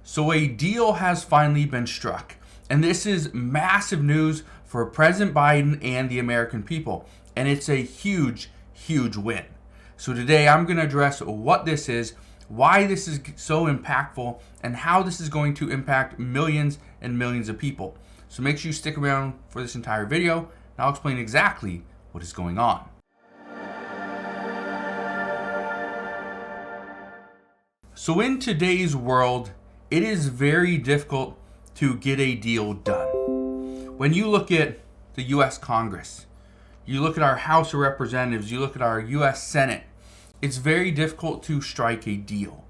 So a deal has finally been struck. And this is massive news for President Biden and the American people. And it's a huge, huge win. So today I'm going to address what this is, why this is so impactful, and how this is going to impact millions and millions of people. So make sure you stick around for this entire video, and I'll explain exactly what is going on. So in today's world, it is very difficult to get a deal done. When you look at the U.S. Congress, you look at our House of Representatives, you look at our U.S. Senate, it's very difficult to strike a deal.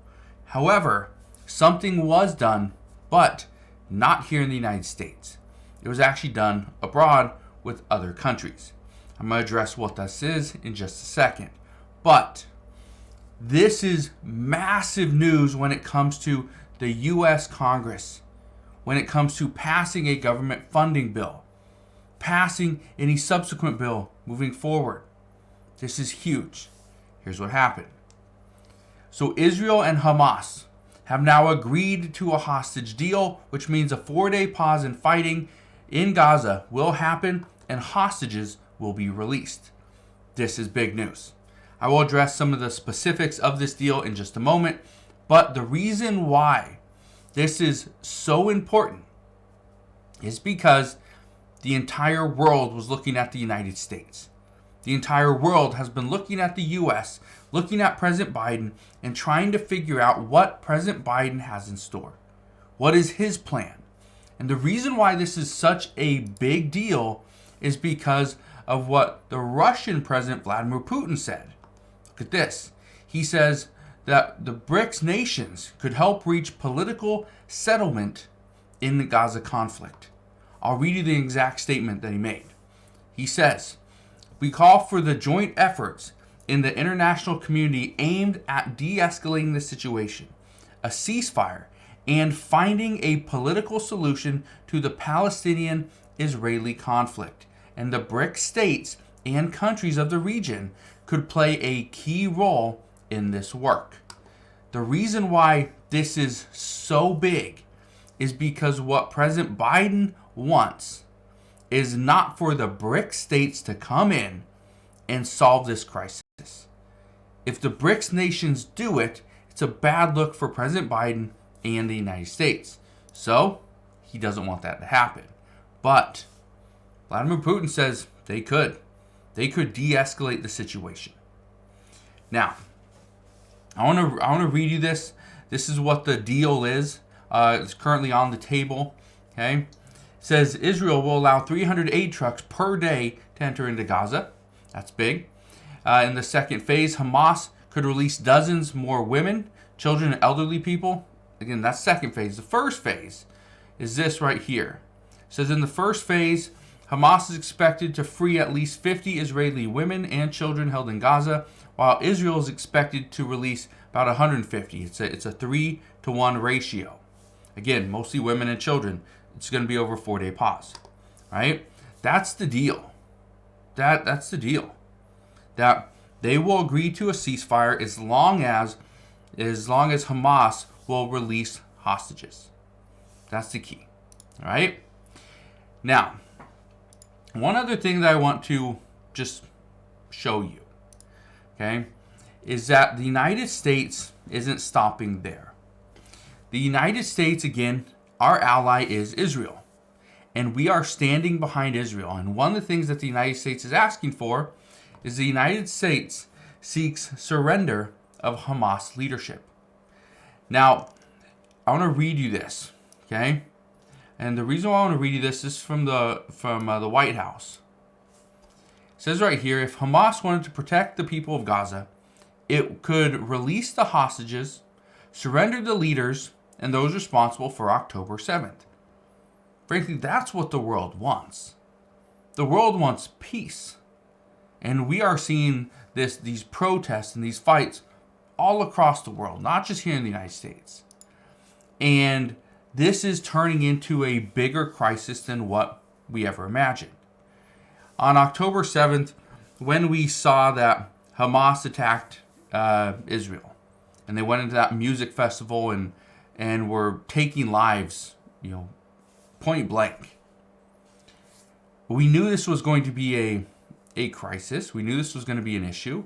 However, something was done, but not here in the United States. It was actually done abroad with other countries. I'm going to address what this is in just a second. But this is massive news when it comes to the U.S. Congress, when it comes to passing a government funding bill, passing any subsequent bill moving forward. This is huge. Here's what happened. So Israel and Hamas have now agreed to a hostage deal, which means a 4-day pause in fighting in Gaza will happen and hostages will be released. This is big news. I will address some of the specifics of this deal in just a moment, but the reason why this is so important is because the entire world was looking at the United States. The entire world has been looking at the U.S., looking at President Biden, and trying to figure out what President Biden has in store. What is his plan? And the reason why this is such a big deal is because of what the Russian President Vladimir Putin said. Look at this. He says that the BRICS nations could help reach political settlement in the Gaza conflict. I'll read you the exact statement that he made. He says, "We call for the joint efforts in the international community aimed at de-escalating the situation, a ceasefire, and finding a political solution to the Palestinian-Israeli conflict. And the BRICS states and countries of the region could play a key role in this work." The reason why this is so big is because what President Biden wants is not for the BRICS states to come in and solve this crisis. If the BRICS nations do it, it's a bad look for President Biden and the United States. So, he doesn't want that to happen. But Vladimir Putin says they could. They could de-escalate the situation. Now, I want to read you this. This is what the deal is. It's currently on the table. Okay, it says Israel will allow 300 aid trucks per day to enter into Gaza. That's big. In the second phase, Hamas could release dozens more women, children, and elderly people. Again, that's second phase. The first phase is this right here. It says in the first phase, Hamas is expected to free at least 50 Israeli women and children held in Gaza, while Israel is expected to release about 150. It's a 3-to-1 ratio. Again, mostly women and children. It's going to be over a 4-day pause. Right? That's the deal. That's the deal. That they will agree to a ceasefire as long as Hamas will release hostages. That's the key. All right? Now, one other thing that I want to just show you, okay, is that the United States isn't stopping there. The United States, again, our ally is Israel. And we are standing behind Israel. And one of the things that the United States is asking for is the United States seeks surrender of Hamas leadership. Now, I want to read you this, okay? And the reason why I want to read you this is from the White House. It says right here, if Hamas wanted to protect the people of Gaza, it could release the hostages, surrender the leaders, and those responsible for October 7th. Frankly, that's what the world wants. The world wants peace. And we are seeing these protests and these fights all across the world, not just here in the United States. And this is turning into a bigger crisis than what we ever imagined. On October 7th, when we saw that Hamas attacked Israel, and they went into that music festival and and were taking lives, point blank. We knew this was going to be a crisis. We knew this was going to be an issue.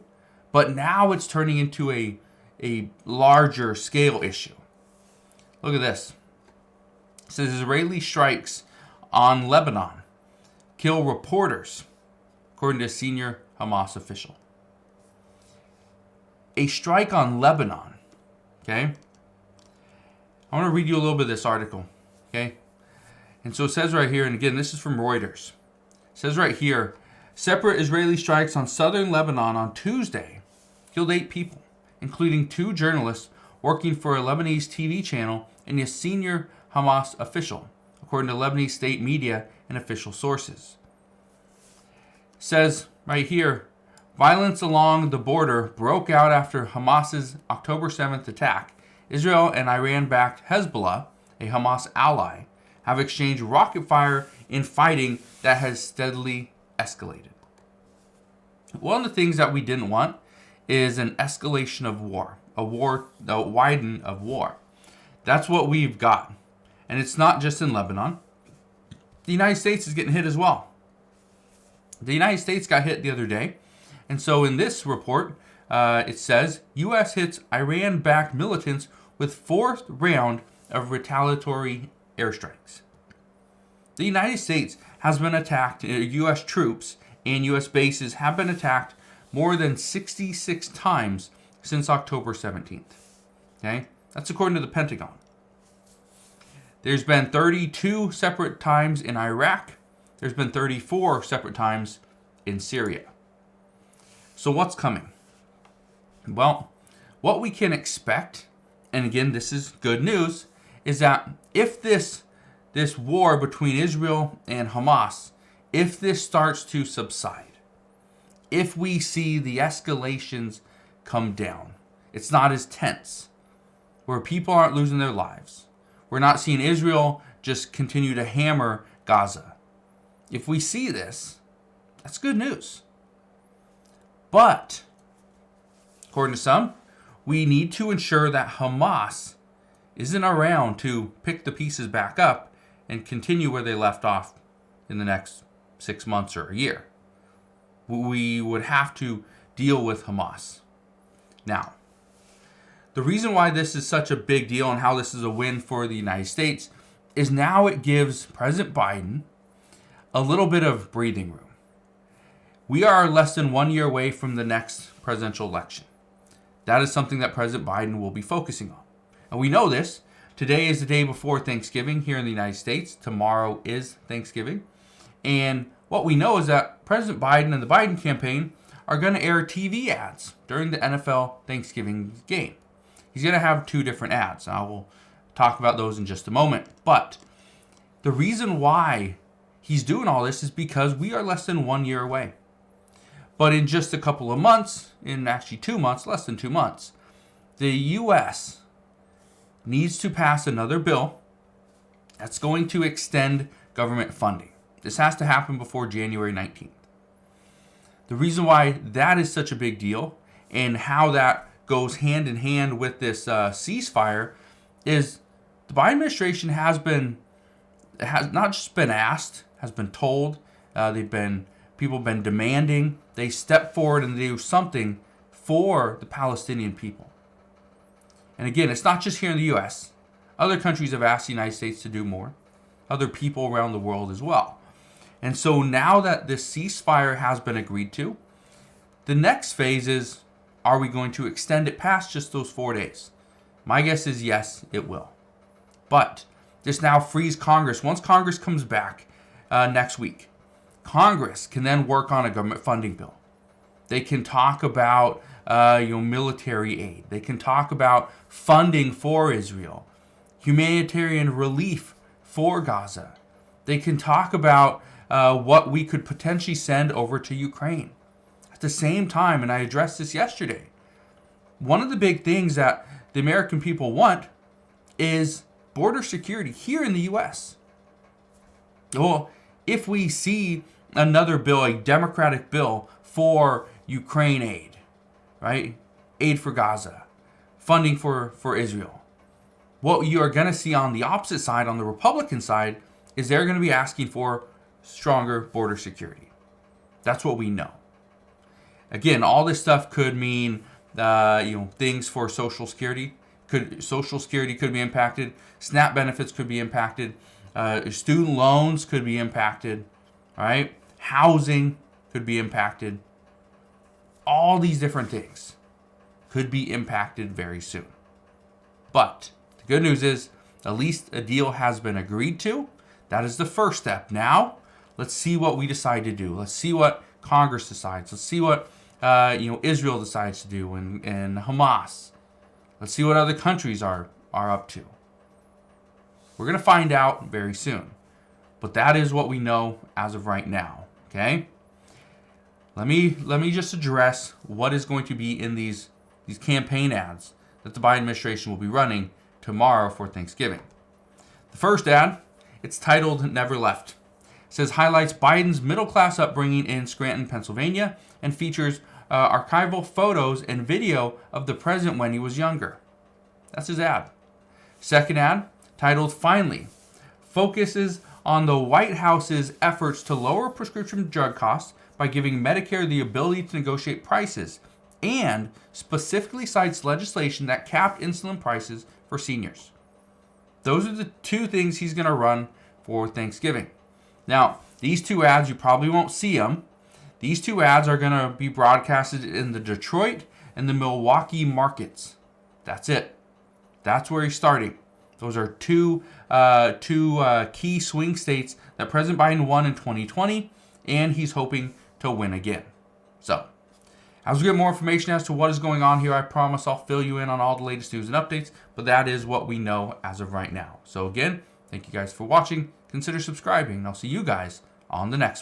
But now it's turning into a larger scale issue. Look at this. It says Israeli strikes on Lebanon kill reporters, according to a senior Hamas official. A strike on Lebanon. Okay? I want to read you a little bit of this article. Okay? And so it says right here, and again, this is from Reuters. It says right here, separate Israeli strikes on southern Lebanon on Tuesday killed 8 people, including 2 journalists working for a Lebanese TV channel and a senior Hamas official, according to Lebanese state media and official sources. It says right here, violence along the border broke out after Hamas's October 7th attack. Israel and Iran-backed Hezbollah, a Hamas ally, have exchanged rocket fire in fighting that has steadily escalated. One of the things that we didn't want is an escalation of war, a widen of war. That's what we've got. And it's not just in Lebanon. The United States is getting hit as well. The United States got hit the other day. And so in this report, it says, U.S. hits Iran-backed militants with 4th round of retaliatory airstrikes. The United States has been attacked. U.S. troops and U.S. bases have been attacked more than 66 times since October 17th. Okay? That's according to the Pentagon. There's been 32 separate times in Iraq. There's been 34 separate times in Syria. So what's coming? Well, what we can expect, and again, this is good news, is that if this war between Israel and Hamas, if this starts to subside, if we see the escalations come down, it's not as tense, where people aren't losing their lives. We're not seeing Israel just continue to hammer Gaza. If we see this, that's good news. But, according to some, we need to ensure that Hamas isn't around to pick the pieces back up and continue where they left off in the next 6 months or a year. We would have to deal with Hamas. Now, the reason why this is such a big deal and how this is a win for the United States is now it gives President Biden a little bit of breathing room. We are less than 1 year away from the next presidential election. That is something that President Biden will be focusing on. And we know this. Today is the day before Thanksgiving here in the United States. Tomorrow is Thanksgiving. And what we know is that President Biden and the Biden campaign are going to air TV ads during the NFL Thanksgiving game. He's going to have 2 different ads. I will talk about those in just a moment. But the reason why he's doing all this is because we are less than 1 year away. But in just a couple of months, in actually 2 months, less than 2 months, the U.S. needs to pass another bill that's going to extend government funding. This has to happen before January 19th. The reason why that is such a big deal and how that goes hand in hand with this ceasefire is the Biden administration has not just been asked, has been told, people have been demanding they step forward and do something for the Palestinian people. And again, it's not just here in the U.S. Other countries have asked the United States to do more. Other people around the world as well. And so now that this ceasefire has been agreed to, the next phase is, are we going to extend it past just those 4 days? My guess is yes, it will. But this now frees Congress. Once Congress comes back next week, Congress can then work on a government funding bill. They can talk about military aid. They can talk about funding for Israel, humanitarian relief for Gaza. They can talk about what we could potentially send over to Ukraine. At the same time, and I addressed this yesterday, one of the big things that the American people want is border security here in the U.S. Well, if we see another bill, a Democratic bill for Ukraine aid, right? Aid for Gaza, funding for Israel, What you are going to see on the opposite side, on the Republican side, is they're going to be asking for stronger border security. That's what we know. Again, all this stuff could mean, things for Social Security. Social Security could be impacted. SNAP benefits could be impacted. Student loans could be impacted. All right, housing could be impacted. All these different things could be impacted very soon. But the good news is, at least a deal has been agreed to. That is the first step. Now, let's see what we decide to do. Let's see what Congress decides. Let's see what Israel decides to do, and Hamas. Let's see what other countries are up to. We're going to find out very soon. But that is what we know as of right now. Okay? Let me just address what is going to be in these campaign ads that the Biden administration will be running tomorrow for Thanksgiving. The first ad, it's titled Never Left. It says highlights Biden's middle-class upbringing in Scranton, Pennsylvania, and features archival photos and video of the president when he was younger. That's his ad. Second ad, titled Finally, focuses on the White House's efforts to lower prescription drug costs by giving Medicare the ability to negotiate prices, and specifically cites legislation that capped insulin prices for seniors. Those are the two things he's going to run for Thanksgiving. Now, these two ads, you probably won't see them. These two ads are going to be broadcasted in the Detroit and the Milwaukee markets. That's it. That's where he's starting. Those are two key swing states that President Biden won in 2020, and he's hoping to win again. So, as we get more information as to what is going on here, I promise I'll fill you in on all the latest news and updates, but that is what we know as of right now. So again, thank you guys for watching. Consider subscribing, and I'll see you guys on the next one.